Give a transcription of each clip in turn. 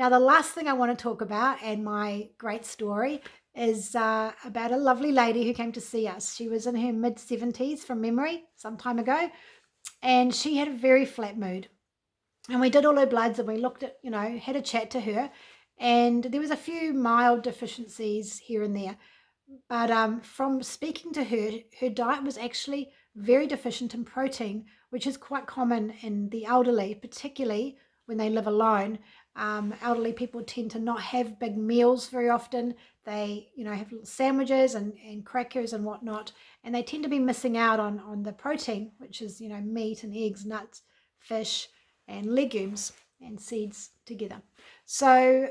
Now, the last thing I want to talk about, and my great story, is about a lovely lady who came to see us. She was in her mid 70s from memory, some time ago, and she had a very flat mood. And we did all her bloods and we looked at, had a chat to her. And there was a few mild deficiencies here and there. But from speaking to her, her diet was actually very deficient in protein, which is quite common in the elderly, particularly when they live alone. Elderly people tend to not have big meals very often. They, have little sandwiches and crackers and whatnot, and they tend to be missing out on the protein, which is, meat and eggs, nuts, fish, and legumes and seeds together. So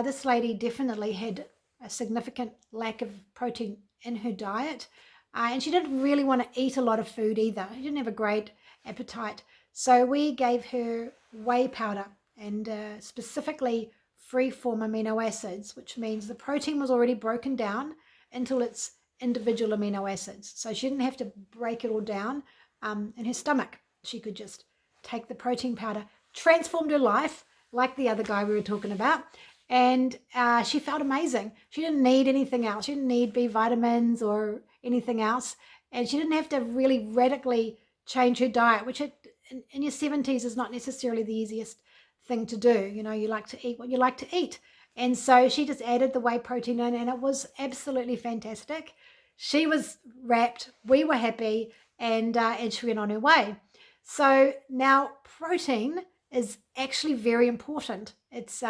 this lady definitely had a significant lack of protein in her diet. And she didn't really want to eat a lot of food either. She didn't have a great appetite. So we gave her whey powder and specifically free form amino acids, which means the protein was already broken down into its individual amino acids. So she didn't have to break it all down in her stomach. She could just take the protein powder. Transformed her life, like the other guy we were talking about, and she felt amazing. She didn't need anything else. She didn't need B vitamins or anything else, and she didn't have to really radically change her diet, which in your 70s is not necessarily the easiest thing to do. You like to eat what you like to eat, and so she just added the whey protein in, and it was absolutely fantastic. She was wrapped, we were happy, and she went on her way. So now protein is actually very important. It's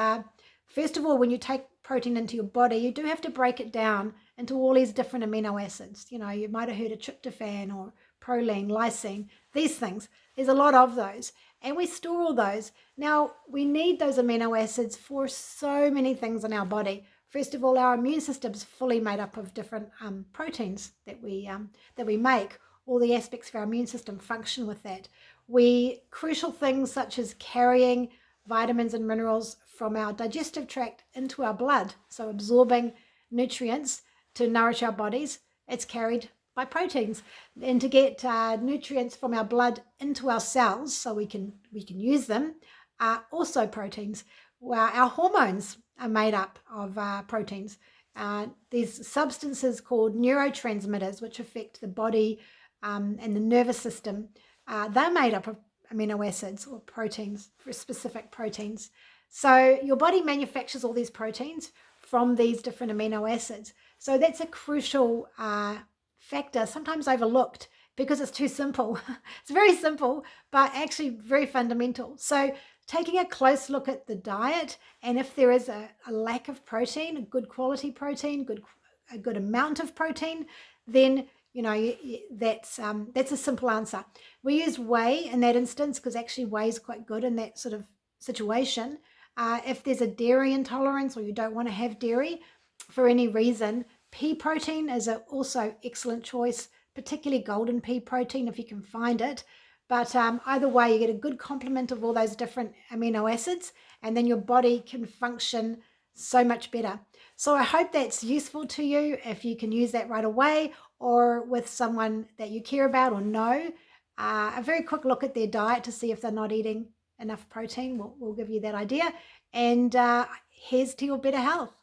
first of all, when you take protein into your body, you do have to break it down into all these different amino acids. You might have heard of tryptophan or proline, lysine, these things. There's a lot of those, and we store all those. Now, we need those amino acids for so many things in our body. First of all, our immune system's fully made up of different proteins that we make. All the aspects of our immune system function with that. Crucial things such as carrying vitamins and minerals from our digestive tract into our blood, so absorbing nutrients to nourish our bodies, it's carried by proteins. And to get nutrients from our blood into our cells so we can use them are also proteins. Well, our hormones are made up of proteins. There's substances called neurotransmitters which affect the body and the nervous system. They're made up of amino acids or proteins, for specific proteins. So your body manufactures all these proteins from these different amino acids. So that's a crucial factor, sometimes overlooked because it's too simple. It's very simple, but actually very fundamental. So taking a close look at the diet, and if there is a lack of protein, a good quality protein, a good amount of protein, then that's a simple answer. We use whey in that instance because actually whey is quite good in that sort of situation. If there's a dairy intolerance or you don't want to have dairy for any reason, pea protein is also excellent choice, particularly golden pea protein if you can find it. But either way, you get a good complement of all those different amino acids, and then your body can function so much better. So I hope that's useful to you if you can use that right away or with someone that you care about or know. A very quick look at their diet to see if they're not eating enough protein will give you that idea. And here's to your better health.